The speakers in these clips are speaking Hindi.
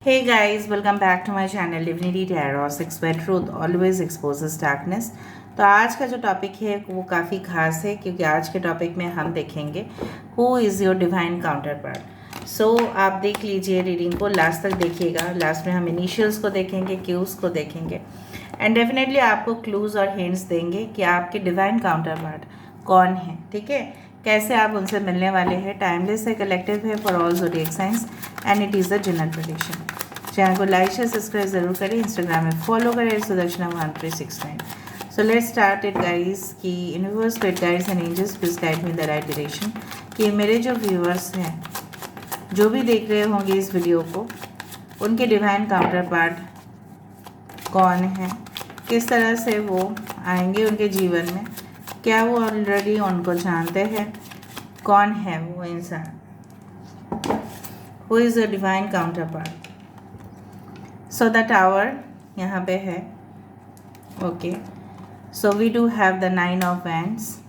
Hey guys, welcome back to my channel Divinity Tarot 6 where truth always exposes darkness। तो आज का जो टॉपिक है वो काफ़ी खास है क्योंकि आज के टॉपिक में हम देखेंगे who is your divine counterpart. So आप देख लीजिए रीडिंग को, लास्ट तक देखिएगा। लास्ट में हम इनिशियल्स को देखेंगे, क्यूज़ को देखेंगे एंड डेफिनेटली आपको क्लूज़ और हिंट्स देंगे कि आपके डिवाइन काउंटर पार्ट कौन है, ठीक है, कैसे आप उनसे मिलने वाले हैं। टाइमलेस है, कलेक्टिव है for all zodiac science and it is a general prediction. Channel को लाइक शेयर सब्सक्राइब जरूर करें, इंस्टाग्राम में फॉलो करें Sudarshana 1369। So let's start it guys कि universe spirit guides and angels please guide me the right direction. कि मेरे जो व्यूअर्स हैं, जो भी देख रहे होंगे इस वीडियो को, उनके डिवाइन काउंटर पार्ट कौन है, किस तरह से वो आएंगे उनके जीवन में, क्या वो ऑलरेडी उनको जानते हैं, कौन है वो इंसान, who is the divine counterpart. So the tower यहाँ पे है, okay. So we do have the 9 of wands,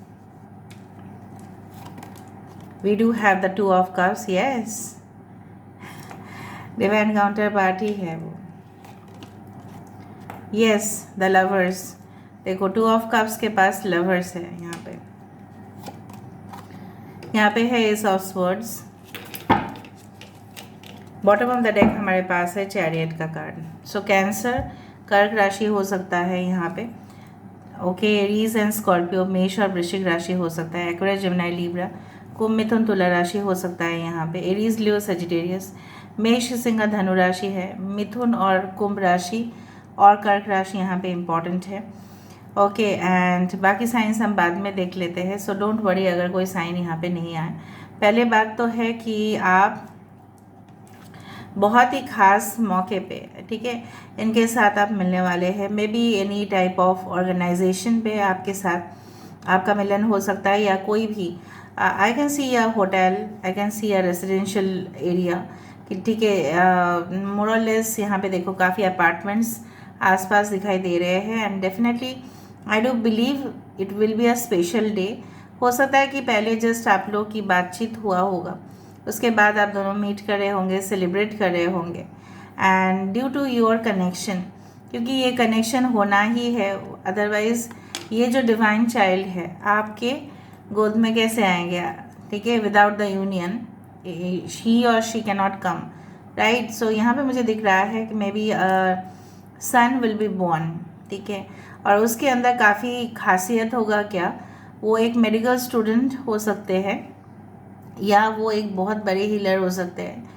we do have the 2 of cups, yes, divine counterparty है वो। यस, द लवर्स, देखो 2 ऑफ कप्स के पास लवर्स है यहाँ पे। यहाँ पे है S of swords. Bottom of the deck हमारे पास है चैरियट का कार्ड। सो कैंसर, कर्क राशि हो सकता है यहाँ पे, ओके। एरीज एंड स्कॉर्पियो, मेष और वृश्चिक राशि हो सकता है। Aquarius, Gemini, Libra, Kumbh, Mithun, Tula राशि हो सकता है यहाँ पे। एरीज, लियो, सजिटेरियस, मेष, सिंह, धनु राशि है। मिथुन और कुंभ राशि और कर्क राशि यहाँ पे इम्पॉर्टेंट है, ओके। एंड बाकी साइंस हम बाद में देख लेते हैं, सो डोंट वरी अगर कोई साइन यहाँ पे नहीं आए। पहले बात तो है कि आप बहुत ही खास मौके पे, ठीक है, इनके साथ आप मिलने वाले हैं। Maybe any type of organization पे आपके साथ आपका मिलन हो सकता है, या कोई भी I can see a hotel, I can see a residential area, ठीक है। मोरलेस यहाँ पे देखो काफ़ी अपार्टमेंट्स आसपास दिखाई दे रहे हैं and definitely I do believe it will be a special day. हो सकता है कि पहले जस्ट आप लोग की बातचीत हुआ होगा, उसके बाद आप दोनों मीट कर रहे होंगे, सेलिब्रेट कर रहे होंगे and due to your connection, क्योंकि ये कनेक्शन होना ही है, अदरवाइज़ ये जो डिवाइन चाइल्ड है आपके गोद में कैसे आएंगे, ठीक है, विदाउट द यूनियन ही और she can not come, right. So यहाँ पे मुझे दिख रहा है कि maybe son will be born, ठीक है, और उसके अंदर काफ़ी खासियत होगा। क्या वो एक मेडिकल स्टूडेंट हो सकते हैं, या वो एक बहुत बड़े हीलर हो सकते हैं,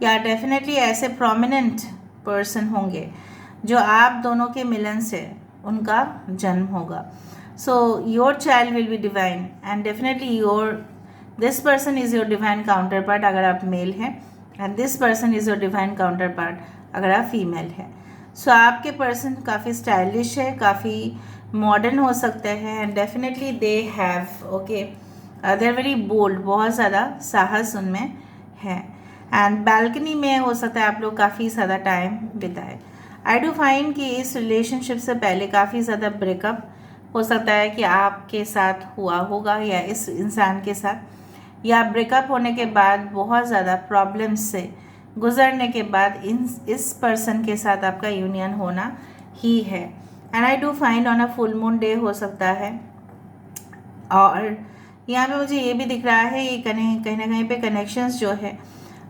या डेफिनेटली ऐसे प्रोमिनेंट पर्सन होंगे जो आप दोनों के मिलन से उनका जन्म होगा। So your child will be divine and definitely this person is your divine counter part अगर आप मेल हैं, and this person is your divine counter part अगर आप फीमेल हैं। सो आपके पर्सन काफ़ी स्टाइलिश है, काफ़ी मॉडर्न हो सकते हैं and definitely they have, okay, they are very bold, बहुत ज़्यादा साहस उनमें है एंड बैल्कनी में हो सकता है आप लोग काफ़ी ज़्यादा टाइम बिताए। आई डू फाइंड कि इस रिलेशनशिप से पहले काफ़ी ज़्यादा ब्रेकअप हो सकता है कि आपके साथ हुआ होगा या इस इंसान के साथ, या ब्रेकअप होने के बाद बहुत ज़्यादा प्रॉब्लम्स से गुजरने के बाद इस पर्सन के साथ आपका यूनियन होना ही है। And I do find on a full moon day हो सकता है। और यहाँ पे मुझे ये भी दिख रहा है ये कहीं ना कहीं पे कनेक्शंस जो है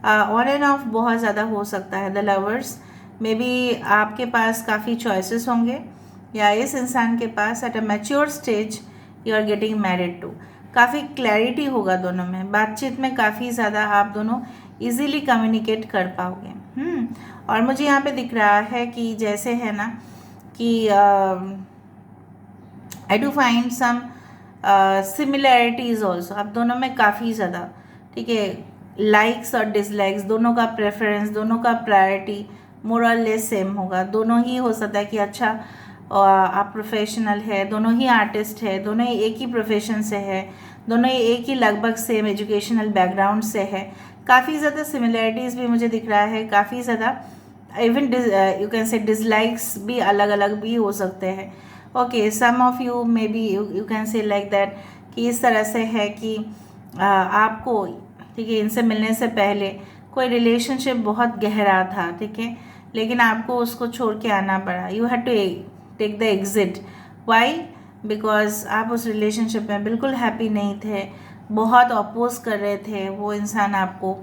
ऑन एंड ऑफ बहुत ज़्यादा हो सकता है। द लवर्स, मे बी आपके पास काफ़ी चॉइसेस होंगे, या इस इंसान के पास at a mature stage you are getting married to. काफ़ी क्लैरिटी होगा दोनों में, बातचीत में काफ़ी ज़्यादा आप दोनों इजीली कम्युनिकेट कर पाओगे। और मुझे यहाँ पे दिख रहा है कि जैसे है ना कि I do find some similarities also आप दोनों में काफ़ी ज़्यादा, ठीक है, लाइक्स और डिसलाइक्स दोनों का प्रेफरेंस, दोनों का प्रायोरिटी मोर और लेस सेम होगा। दोनों ही हो सकता है कि अच्छा आप प्रोफेशनल है, दोनों ही आर्टिस्ट है, दोनों ही एक ही प्रोफेशन से है, दोनों ही एक ही लगभग सेम एजुकेशनल बैकग्राउंड से है। काफ़ी ज़्यादा सिमिलैरिटीज़ भी मुझे दिख रहा है, काफ़ी ज़्यादा even you can say dislikes भी अलग अलग भी हो सकते हैं, okay. Some of you maybe you can say like that कि इस तरह से है कि आपको, ठीक है, इनसे मिलने से पहले कोई रिलेशनशिप बहुत गहरा था, ठीक है, लेकिन आपको उसको छोड़ के आना पड़ा। You had to take the exit. Why? Because आप उस रिलेशनशिप में बिल्कुल हैप्पी नहीं थे, बहुत अपोज कर रहे थे वो इंसान आपको,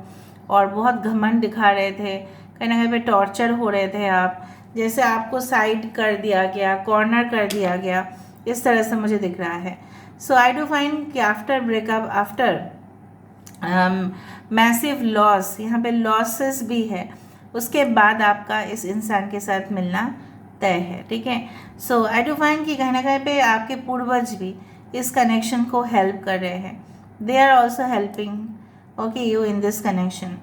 और बहुत घमंड दिखा रहे थे, कहीं ना कहीं पे टॉर्चर हो रहे थे आप, जैसे आपको साइड कर दिया गया, कॉर्नर कर दिया गया, इस तरह से मुझे दिख रहा है। सो आई डू फाइंड कि after breakup, after massive loss, यहाँ पे लॉसेस भी है, उसके बाद आपका इस इंसान के साथ मिलना तय है, ठीक है। सो आई डू फाइंड कि कहीं ना कहीं पे आपके पूर्वज भी इस कनेक्शन को हेल्प कर रहे हैं, they are also helping okay you in this connection.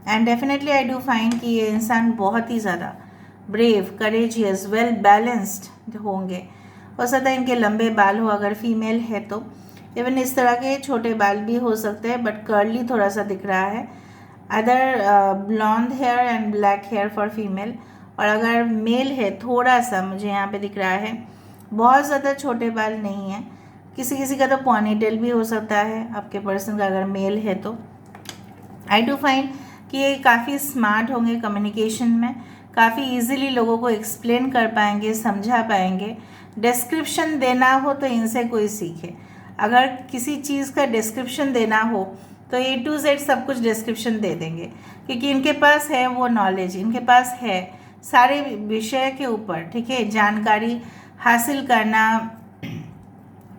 And definitely I do find कि ये इंसान बहुत ही ज़्यादा ब्रेव, करेजियस, वेल बैलेंस्ड होंगे। हो सकता है इनके लंबे बाल हो, अगर फीमेल है तो इवन इस तरह के छोटे बाल भी हो सकते हैं, बट कर्ली थोड़ा सा दिख रहा है। Other blonde hair and black hair for female, और अगर मेल है थोड़ा सा मुझे यहाँ पे दिख रहा है, बहुत ज़्यादा छोटे बाल नहीं है, किसी किसी का तो पॉनीटेल भी हो सकता है आपके पर्सन का अगर मेल है तो। आई डू फाइंड कि ये काफ़ी स्मार्ट होंगे कम्युनिकेशन में, काफ़ी इजीली लोगों को एक्सप्लेन कर पाएंगे, समझा पाएंगे। डिस्क्रिप्शन देना हो तो इनसे कोई सीखे, अगर किसी चीज़ का डिस्क्रिप्शन देना हो तो A to Z सब कुछ डिस्क्रिप्शन दे देंगे, क्योंकि इनके पास है वो नॉलेज, इनके पास है सारे विषय के ऊपर, ठीक है, जानकारी हासिल करना,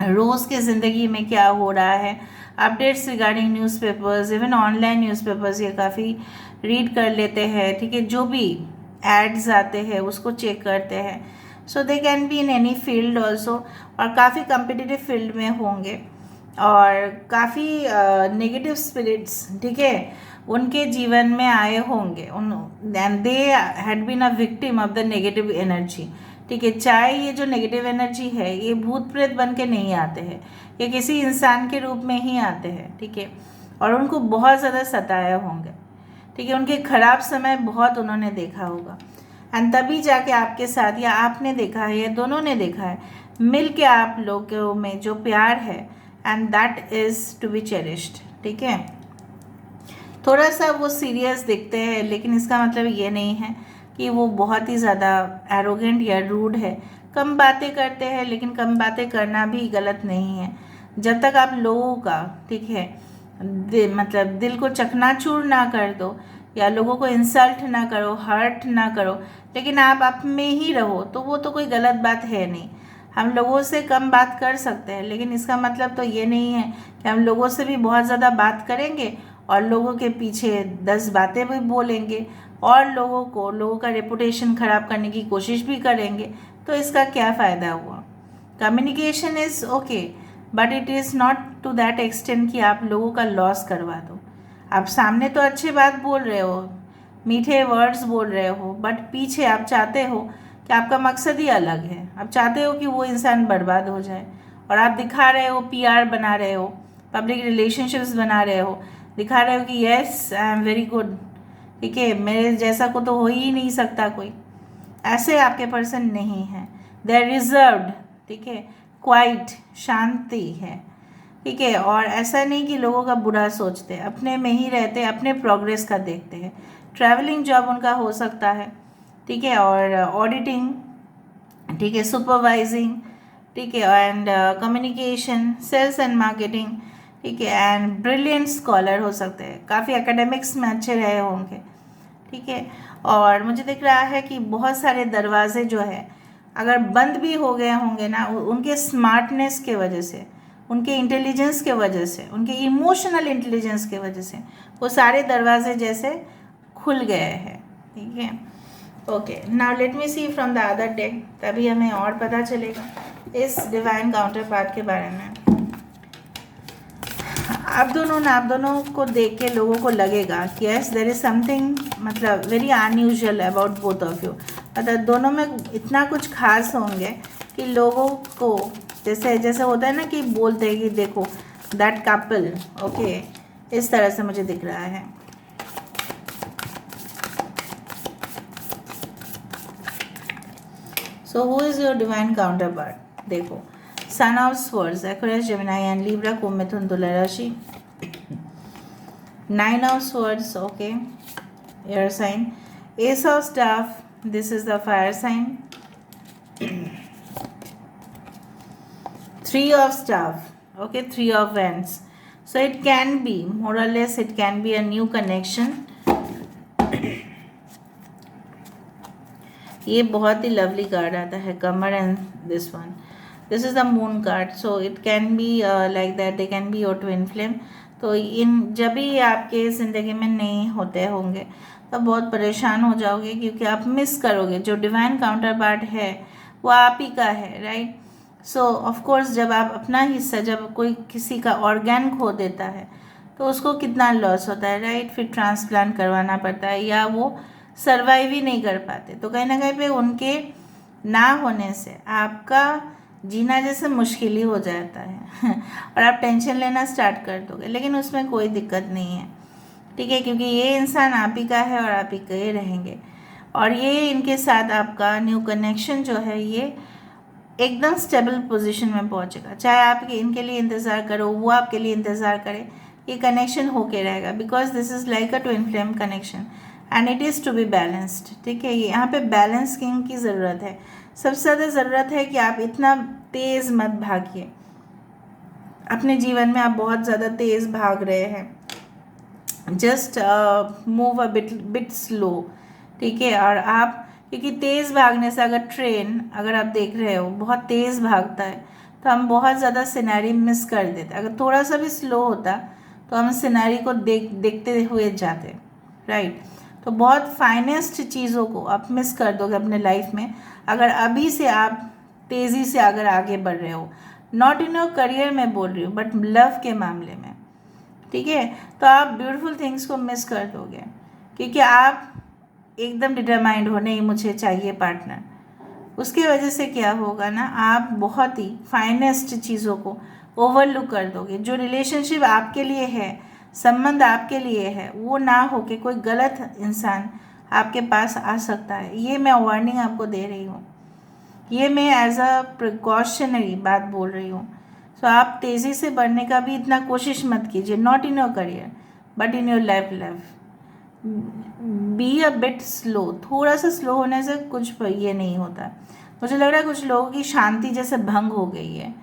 रोज़ की ज़िंदगी में क्या हो रहा है, updates regarding newspapers, even online newspapers ये काफ़ी रीड कर लेते हैं, ठीक है, जो भी एड्स आते हैं उसको चेक करते हैं। So they can be in any field also, और काफ़ी कम्पिटिटिव फील्ड में होंगे, और काफ़ी नेगेटिव स्पिरिट्स, ठीक है, उनके जीवन में आए होंगे, and they had been a victim of the negative energy, ठीक है। चाहे ये जो नेगेटिव एनर्जी है ये भूत प्रेत बन के नहीं आते हैं, ये किसी इंसान के रूप में ही आते हैं, ठीक है, और उनको बहुत ज़्यादा सताया होंगे, ठीक है, उनके खराब समय बहुत उन्होंने देखा होगा, एंड तभी जाके आपके साथ, या आपने देखा है या दोनों ने देखा है, मिल के आप लोगों में जो प्यार है, and that is to be cherished, ठीक है। थोड़ा सा वो सीरियस दिखते हैं, लेकिन इसका मतलब ये नहीं है कि वो बहुत ही ज़्यादा एरोगेंट या रूड है। कम बातें करते हैं, लेकिन कम बातें करना भी गलत नहीं है, जब तक आप लोगों का, ठीक है, मतलब दिल को चकनाचूर ना कर दो, या लोगों को इंसल्ट ना करो, हर्ट ना करो, लेकिन आप में ही रहो, तो वो तो कोई गलत बात है नहीं। हम लोगों से कम बात कर सकते हैं, लेकिन इसका मतलब तो ये नहीं है कि हम लोगों से भी बहुत ज़्यादा बात करेंगे और लोगों के पीछे 10 बातें भी बोलेंगे, और लोगों का रेपुटेशन ख़राब करने की कोशिश भी करेंगे, तो इसका क्या फ़ायदा हुआ। Communication is okay, but it is not to that extent कि आप लोगों का लॉस करवा दो। आप सामने तो अच्छी बात बोल रहे हो, मीठे वर्ड्स बोल रहे हो, बट पीछे आप चाहते हो कि आपका मकसद ही अलग है, आप चाहते हो कि वो इंसान बर्बाद हो जाए, और आप दिखा रहे हो, PR बना रहे हो, पब्लिक रिलेशनशिप्स बना रहे हो, दिखा रहे हो कि yes I am very good, ठीक है, मेरे जैसा को तो हो ही नहीं सकता कोई। ऐसे आपके पर्सन नहीं हैं, दे आर रिजर्व्ड, ठीक है, क्वाइट, शांति है, ठीक है, और ऐसा नहीं कि लोगों का बुरा सोचते, अपने में ही रहते, अपने प्रोग्रेस का देखते हैं। ट्रैवलिंग जॉब उनका हो सकता है, ठीक है, और ऑडिटिंग, ठीक है, सुपरवाइजिंग, ठीक है, and communication, sales and marketing, ठीक है, एंड ब्रिलियंट स्कॉलर हो सकते हैं, काफ़ी एकेडमिक्स में अच्छे रहे होंगे, ठीक है। और मुझे दिख रहा है कि बहुत सारे दरवाजे जो है अगर बंद भी हो गए होंगे ना, उनके स्मार्टनेस के वजह से, उनके इंटेलिजेंस के वजह से, उनके इमोशनल इंटेलिजेंस के वजह से वो सारे दरवाजे जैसे खुल गए हैं, ठीक है। Okay, now let me see from the other deck, तभी हमें और पता चलेगा इस डिवाइन काउंटर पार्ट के बारे में। आप दोनों को देख के लोगों को लगेगा कि यस देयर इज़ समथिंग, मतलब very unusual about both of you, मतलब दोनों में इतना कुछ खास होंगे कि लोगों को जैसे होता है ना कि बोलते हैं कि देखो दैट कपल, ओके, इस तरह से मुझे दिख रहा है। So who is your divine counterpart? देखो, son of swords, Aquarius, Gemini and Libra, Kumbh, Mithun, Tula राशि, 9 of swords, okay, air sign. Ace of staff, this is the fire sign. Three of staff, okay, three of wands. So it can be, more or less it can be a new connection. ये बहुत ही लवली कार्ड आता है, कमर, and this one, this is the moon card. So it can be like that, they can be your twin flame. तो इन जब भी आपके ज़िंदगी में नहीं होते होंगे तो बहुत परेशान हो जाओगे, क्योंकि आप मिस करोगे. जो डिवाइन काउंटर पार्ट है वो आप ही का है, राइट. सो ऑफ कोर्स जब आप अपना हिस्सा, जब कोई किसी का ऑर्गेन खो देता है तो उसको कितना लॉस होता है, राइट. फिर ट्रांसप्लांट करवाना पड़ता है, या वो सर्वाइव ही नहीं कर पाते. तो कहीं ना कहीं पे उनके ना होने से आपका जीना जैसे मुश्किल ही हो जाता है और आप टेंशन लेना स्टार्ट कर दोगे. लेकिन उसमें कोई दिक्कत नहीं है, ठीक है, क्योंकि ये इंसान आप ही का है और आप ही के रहेंगे. और ये इनके साथ आपका न्यू कनेक्शन जो है ये एकदम स्टेबल पोजीशन में पहुंचेगा. चाहे आप इनके लिए इंतज़ार करो, वो आपके लिए इंतज़ार करे, ये कनेक्शन होके रहेगा. Because this is like a twin flame connection and it is to be balanced, ठीक है. यहाँ पे बैलेंस किंग की ज़रूरत है. सबसे ज़्यादा ज़रूरत है कि आप इतना तेज़ मत भागिए. अपने जीवन में आप बहुत ज़्यादा तेज़ भाग रहे हैं. Just move a bit slow, ठीक है. और आप, क्योंकि तेज़ भागने से, अगर ट्रेन अगर आप देख रहे हो बहुत तेज़ भागता है तो हम बहुत ज़्यादा सिनेरी मिस कर देते. अगर थोड़ा सा भी स्लो होता तो हम सिनेरी को देखते हुए जाते, राइट. तो बहुत फाइनेस्ट चीज़ों को आप मिस कर दोगे अपने लाइफ में अगर अभी से आप तेज़ी से अगर आगे बढ़ रहे हो. नॉट इन योर करियर में बोल रही हूँ, बट लव के मामले में, ठीक है. तो आप ब्यूटीफुल थिंग्स को मिस कर दोगे, क्योंकि आप एकदम डिटरमाइंड हो, नहीं मुझे चाहिए पार्टनर. उसकी वजह से क्या होगा ना, आप बहुत ही फाइनेस्ट चीज़ों को ओवरलुक कर दोगे. जो रिलेशनशिप आपके लिए है, संबंध आपके लिए है, वो ना हो के कोई गलत इंसान आपके पास आ सकता है. ये मैं वार्निंग आपको दे रही हूँ, ये मैं एज अ प्रिकॉशनरी बात बोल रही हूँ. सो आप तेज़ी से बढ़ने का भी इतना कोशिश मत कीजिए. Not in your career but in your life. Be a bit slow. थोड़ा सा स्लो होने से कुछ ये नहीं होता. मुझे लग रहा है कुछ लोगों की शांति जैसे भंग हो गई है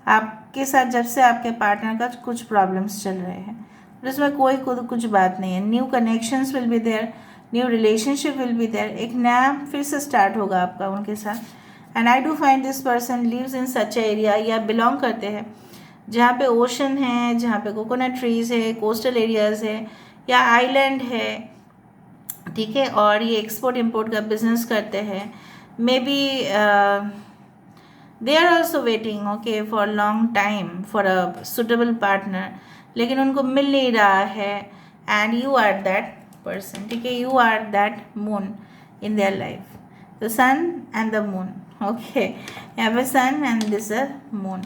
आपके साथ, जब से आपके पार्टनर का कुछ प्रॉब्लम्स चल रहे हैं. उसमें कोई कुछ बात नहीं है. New connections will be there, new relationship will be there. एक नया फिर से स्टार्ट होगा आपका उनके साथ. And I do find this person lives in such area, या बिलोंग करते हैं जहाँ पे ओशन है, जहाँ पे कोकोनट ट्रीज है, कोस्टल एरियाज है, या आइलैंड है, ठीक है. और ये एक्सपोर्ट इम्पोर्ट का बिजनेस करते हैं. Maybe they are also waiting, okay, for long time for a suitable partner, लेकिन उनको मिल नहीं रहा है. And you are that person, ठीक है. You are that moon in their life, the sun and the moon, okay. यहाँ पे sun and this a moon.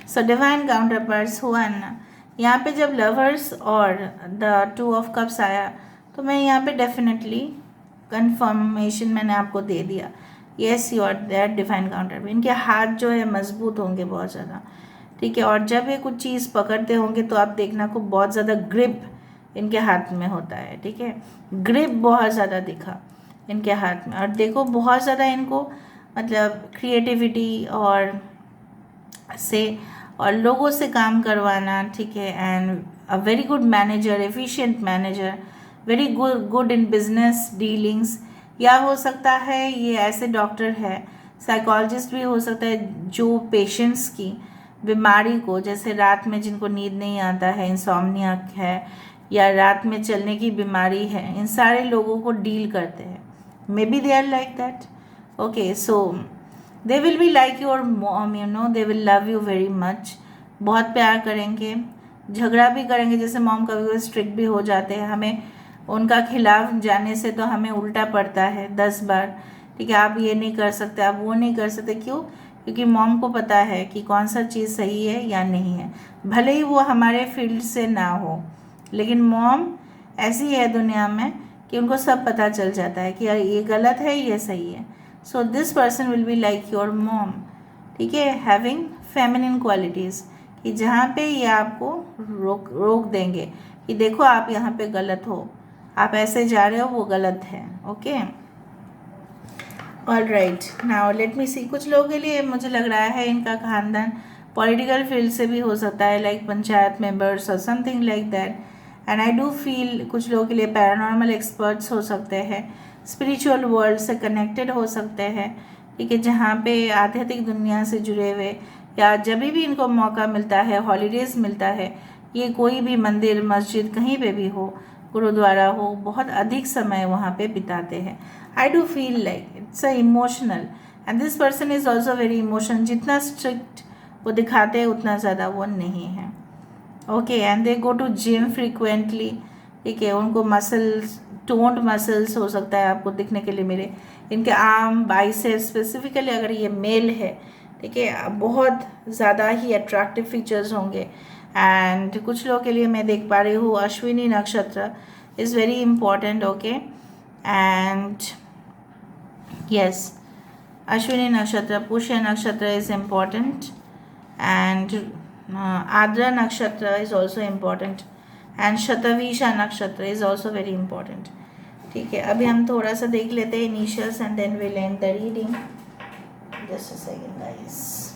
So divine counterparts हुआ ना. यहाँ पे जब लवर्स और द टू ऑफ कप्स आया तो मैं यहाँ पे डेफिनेटली कंफर्मेशन मैंने आपको दे दिया. Yes, you are that divine counter. इनके हाथ जो है मजबूत होंगे बहुत ज़्यादा, ठीक है. और जब ये कुछ चीज़ पकड़ते होंगे तो आप देखना को बहुत ज़्यादा ग्रिप इनके हाथ में होता है, ठीक है. ग्रिप बहुत ज़्यादा दिखा इनके हाथ में. और देखो बहुत ज़्यादा इनको मतलब क्रिएटिविटी और लोगों से काम करवाना, ठीक है. And a very good manager, efficient manager, very good in business dealings. या हो सकता है ये ऐसे डॉक्टर है, साइकोलॉजिस्ट भी हो सकता है, जो पेशेंट्स की बीमारी को, जैसे रात में जिनको नींद नहीं आता है, इंसोम्निया है, या रात में चलने की बीमारी है, इन सारे लोगों को डील करते हैं. Maybe they are like that, okay. So they will be like your mom, you know, they will love you very much. बहुत प्यार करेंगे, झगड़ा भी करेंगे. जैसे मॉम कभी कभी स्ट्रिक्ट भी हो जाते हैं, हमें उनका खिलाफ जाने से तो हमें उल्टा पड़ता है 10 बार, ठीक है. आप ये नहीं कर सकते, आप वो नहीं कर सकते. क्यों? क्योंकि मॉम को पता है कि कौन सा चीज़ सही है या नहीं है. भले ही वो हमारे फील्ड से ना हो, लेकिन मॉम ऐसी है दुनिया में कि उनको सब पता चल जाता है कि ये गलत है, ये सही है. So this person will be like your mom, ठीक है, हैविंग फेमिनिन क्वालिटीज़, कि जहाँ पे ये आपको रोक देंगे कि देखो आप यहाँ पे गलत हो, आप ऐसे जा रहे हो वो गलत है। Okay, all right, now let me see. कुछ लोगों के लिए मुझे लग रहा है इनका खानदान पॉलिटिकल फील्ड से भी हो सकता है, लाइक पंचायत मेंबर्स और something like that. And I do feel कुछ लोगों के लिए पैरानॉर्मल एक्सपर्ट्स हो सकते हैं, स्पिरिचुअल वर्ल्ड से कनेक्टेड हो सकते हैं, ठीक है, जहाँ पे आध्यात्मिक दुनिया से जुड़े हुए, या जब भी इनको मौका मिलता है, हॉलीडेज मिलता है, ये कोई भी मंदिर मस्जिद कहीं पे भी हो, गुरुद्वारा हो, बहुत अधिक समय वहाँ पे बिताते हैं। I do feel like it's a emotional, and this person is also very emotional. जितना स्ट्रिक्ट वो दिखाते हैं उतना ज़्यादा वो नहीं है। Okay, and they go to gym frequently, ठीक है, उनको मसल्स, टोन्ड मसल्स हो सकता है आपको दिखने के लिए मिले, इनके आर्म बाइसेप्स, स्पेसिफिकली अगर ये मेल है, ठीक है, बहुत ज़्यादा ही अट्रैक्टिव फीचर्स होंगे। एंड कुछ लोगों के लिए मैं देख पा रही हूँ अश्विनी नक्षत्र is very important. Okay, and yes, Ashwini नक्षत्र, पुष्य नक्षत्र इज इम्पॉर्टेंट, एंड आद्रा नक्षत्र इज ऑल्सो इम्पॉर्टेंट, एंड शतवीशा नक्षत्र इज ऑल्सो वेरी इम्पॉर्टेंट। ठीक है, अभी हम थोड़ा सा देख लेते हैं initials and then will end the reading. Just a second guys.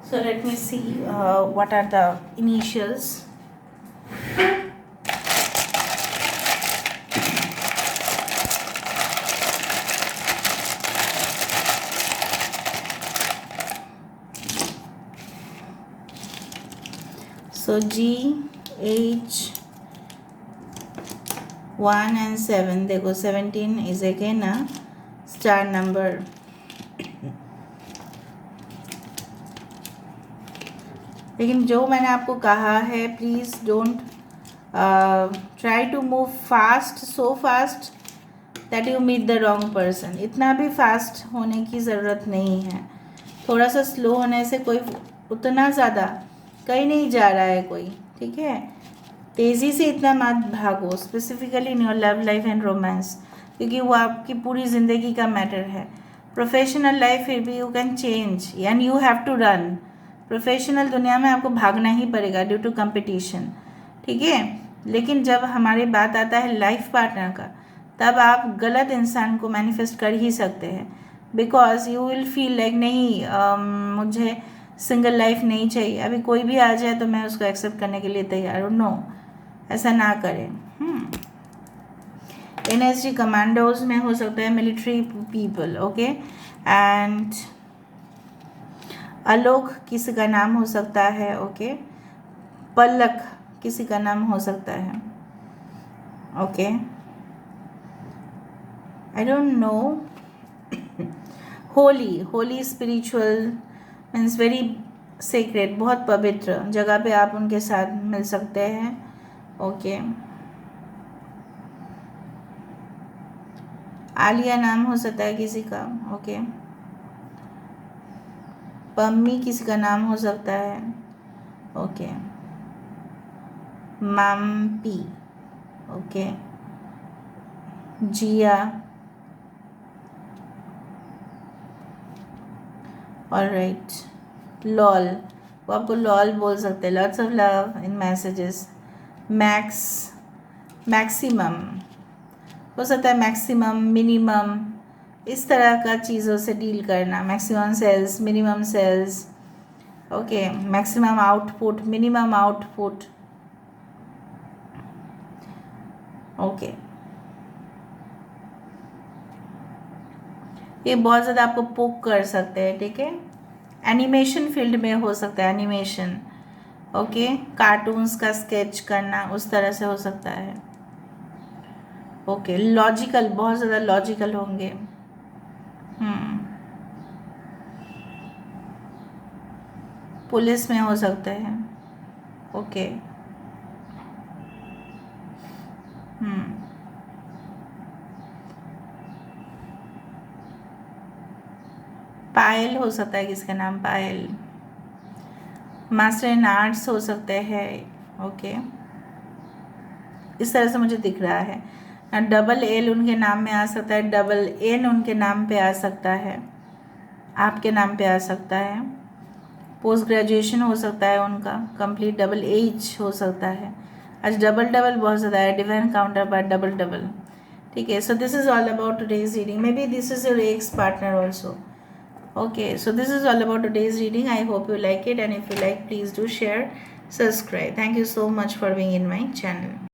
So let me see what are the initials. So G, H, 1 and 7. देखो 17 is again a star number. लेकिन जो मैंने आपको कहा है, please don't try to move fast, so fast that you meet the wrong person. इतना भी फास्ट होने की ज़रूरत नहीं है, थोड़ा सा स्लो होने से कोई उतना ज़्यादा कहीं नहीं जा रहा है कोई, ठीक है। तेज़ी से इतना मत भागो, specifically in your love life and romance, क्योंकि वो आपकी पूरी ज़िंदगी का मैटर है। प्रोफेशनल लाइफ फिर भी you can change and you have to run. Professional दुनिया में आपको भागना ही पड़ेगा ड्यू टू कंपटीशन, ठीक है। लेकिन जब हमारी बात आता है लाइफ पार्टनर का, तब आप गलत इंसान को मैनिफेस्ट कर ही सकते हैं, because you will feel like नहीं, मुझे सिंगल लाइफ नहीं चाहिए, अभी कोई भी आ जाए तो मैं उसको एक्सेप्ट करने के लिए तैयार हूँ। नो, ऐसा ना करें। एनएसजी कमांडोज में हो सकता है, मिलिट्री पीपल, ओके। एंड आलोक किसी का नाम हो सकता है, ओके। पलक किसी का नाम हो सकता है, okay. I don't know. Holi, Holi spiritual means very secret, बहुत पवित्र जगह पे आप उनके साथ मिल सकते हैं, ओके। आलिया नाम हो सकता है किसी का, ओके। पम्मी किसी का नाम हो सकता है, ओके। माम्पी, ओके। जिया, ऑलराइट। लॉल, वो आपको लॉल बोल सकते हैं, lots of love in messages. Max, maximum हो सकता है, मैक्सिमम, मिनिमम, इस तरह का चीज़ों से डील करना। Maximum sales, minimum sales, okay. Maximum output, minimum output, okay. ये बहुत ज़्यादा आपको पोक कर सकते हैं, ठीक है। एनिमेशन फील्ड में हो सकता है, एनिमेशन, ओके। कार्टून्स का स्केच करना, उस तरह से हो सकता है, ओके। लॉजिकल, बहुत ज़्यादा लॉजिकल होंगे, पुलिस में हो सकते हैं, ओके। पायल हो सकता है, किसका नाम पायल। मास्टर इन आर्ट्स हो सकते हैं, ओके। इस तरह से मुझे दिख रहा है। डबल एल उनके नाम में आ सकता है, डबल एन उनके नाम पे आ सकता है, आपके नाम पे आ सकता है, पोस्ट ग्रेजुएशन हो सकता है उनका कंप्लीट, डबल एज हो सकता है। आज डबल डबल बहुत ज़्यादा है, divine counter part double double, ठीक है। So this is all about today's reading, may be this is your ex partner also. Okay, so this is all about today's reading. I hope you like it, and if you like, please do share, subscribe. Thank you so much for being in my channel.